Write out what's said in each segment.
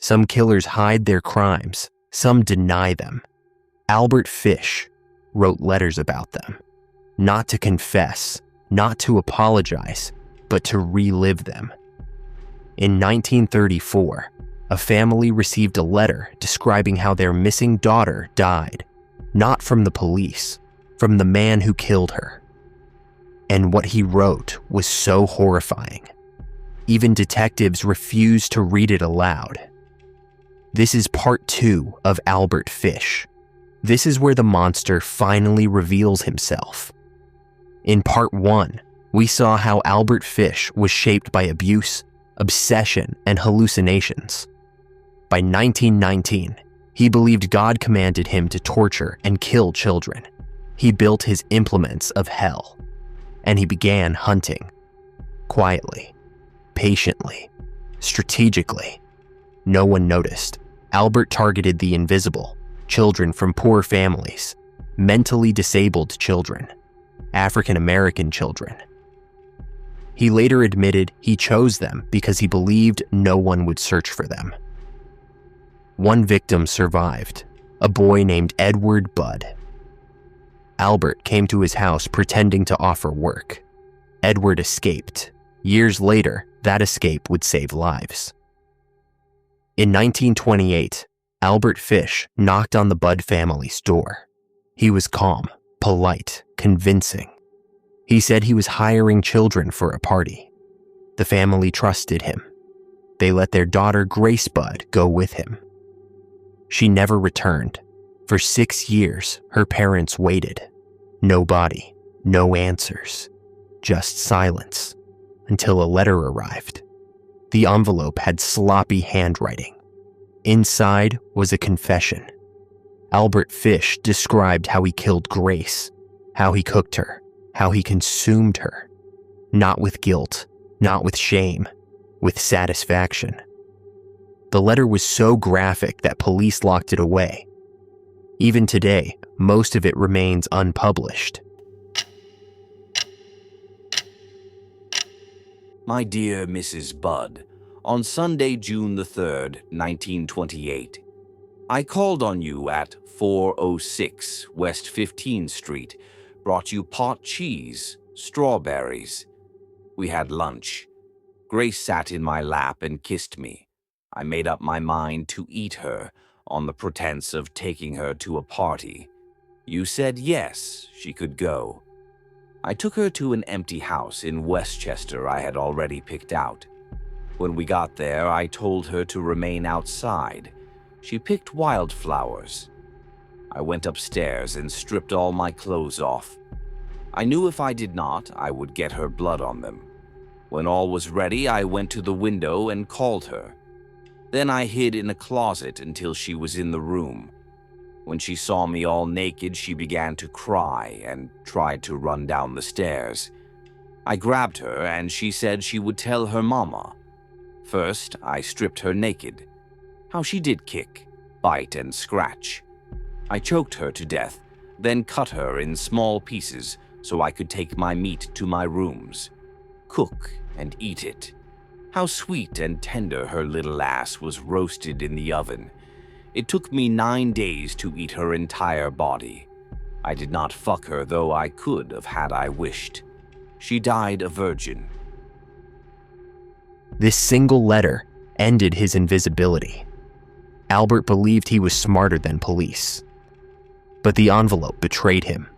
Some killers hide their crimes, some deny them. Albert Fish wrote letters about them, not to confess, not to apologize, but to relive them. In 1934, a family received a letter describing how their missing daughter died, not from the police, from the man who killed her. And what he wrote was so horrifying. Even detectives refused to read it aloud. This is part 2 of Albert Fish. This is where the monster finally reveals himself. In part 1, we saw how Albert Fish was shaped by abuse, obsession, and hallucinations. By 1919, he believed God commanded him to torture and kill children. He built his implements of hell, and he began hunting. Quietly, patiently, strategically. No one noticed. Albert targeted the invisible, children from poor families, mentally disabled children, African American children. He later admitted he chose them because he believed no one would search for them. One victim survived, a boy named Edward Budd. Albert came to his house pretending to offer work. Edward escaped. Years later, that escape would save lives. In 1928, Albert Fish knocked on the Budd family's door. He was calm, polite, convincing. He said he was hiring children for a party. The family trusted him. They let their daughter Grace Budd go with him. She never returned. For 6 years, her parents waited. No body, no answers, just silence, until a letter arrived. The envelope had sloppy handwriting. Inside was a confession. Albert Fish described how he killed Grace, how he cooked her, how he consumed her. Not with guilt, not with shame, with satisfaction. The letter was so graphic that police locked it away. Even today, most of it remains unpublished. My dear Mrs. Budd, on Sunday, June the 3rd, 1928, I called on you at 406 West 15th Street, brought you pot cheese, strawberries. We had lunch. Grace sat in my lap and kissed me. I made up my mind to eat her on the pretense of taking her to a party. You said yes, she could go. I took her to an empty house in Westchester I had already picked out. When we got there, I told her to remain outside. She picked wildflowers. I went upstairs and stripped all my clothes off. I knew if I did not, I would get her blood on them. When all was ready, I went to the window and called her. Then I hid in a closet until she was in the room. When she saw me all naked, she began to cry and tried to run down the stairs. I grabbed her and she said she would tell her mama. First, I stripped her naked. How she did kick, bite, and scratch. I choked her to death, then cut her in small pieces so I could take my meat to my rooms, cook and eat it. How sweet and tender her little ass was roasted in the oven. It took me 9 days to eat her entire body. I did not fuck her, though I could have had I wished. She died a virgin. This single letter ended his invisibility. Albert believed he was smarter than police. But the envelope betrayed him.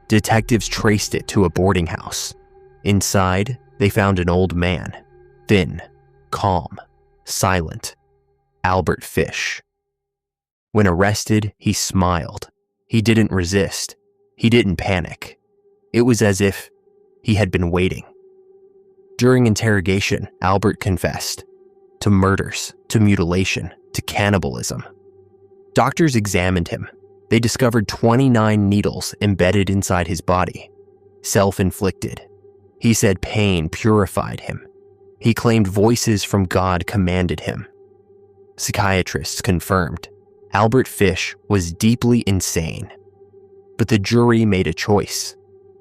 Detectives traced it to a boarding house. Inside, they found an old man, thin, calm, silent. Albert Fish. When arrested, he smiled. He didn't resist. He didn't panic. It was as if he had been waiting. During interrogation, Albert confessed to murders, to mutilation, to cannibalism. Doctors examined him. They discovered 29 needles embedded inside his body, self-inflicted. He said pain purified him. He claimed voices from God commanded him. Psychiatrists confirmed Albert Fish was deeply insane. But the jury made a choice.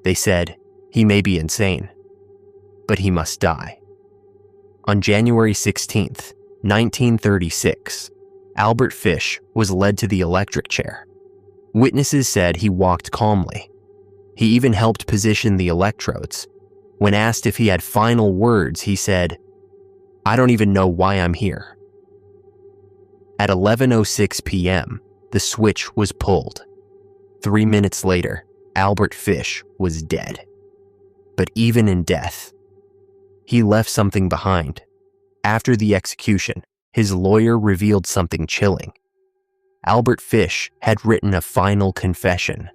They said, he may be insane, but he must die. On January 16th, 1936. Albert Fish was led to the electric chair. Witnesses said he walked calmly. He even helped position the electrodes. When asked if he had final words, he said, "I don't even know why I'm here." At 11:06 p.m., the switch was pulled. 3 minutes later, Albert Fish was dead. But even in death, he left something behind. After the execution, his lawyer revealed something chilling. Albert Fish had written a final confession,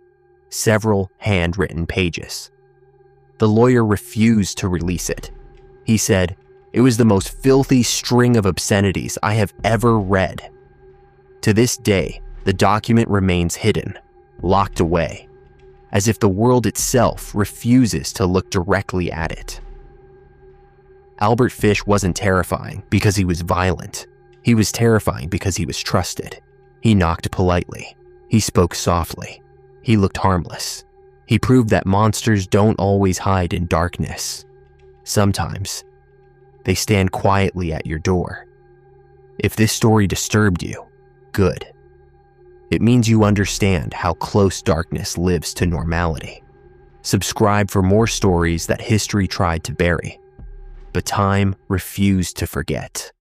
several handwritten pages. The lawyer refused to release it. He said, "It was the most filthy string of obscenities I have ever read." To this day, the document remains hidden, locked away, as if the world itself refuses to look directly at it. Albert Fish wasn't terrifying because he was violent. He was terrifying because he was trusted. He knocked politely. He spoke softly. He looked harmless. He proved that monsters don't always hide in darkness. Sometimes, they stand quietly at your door. If this story disturbed you, good. It means you understand how close darkness lives to normality. Subscribe for more stories that history tried to bury, but time refused to forget.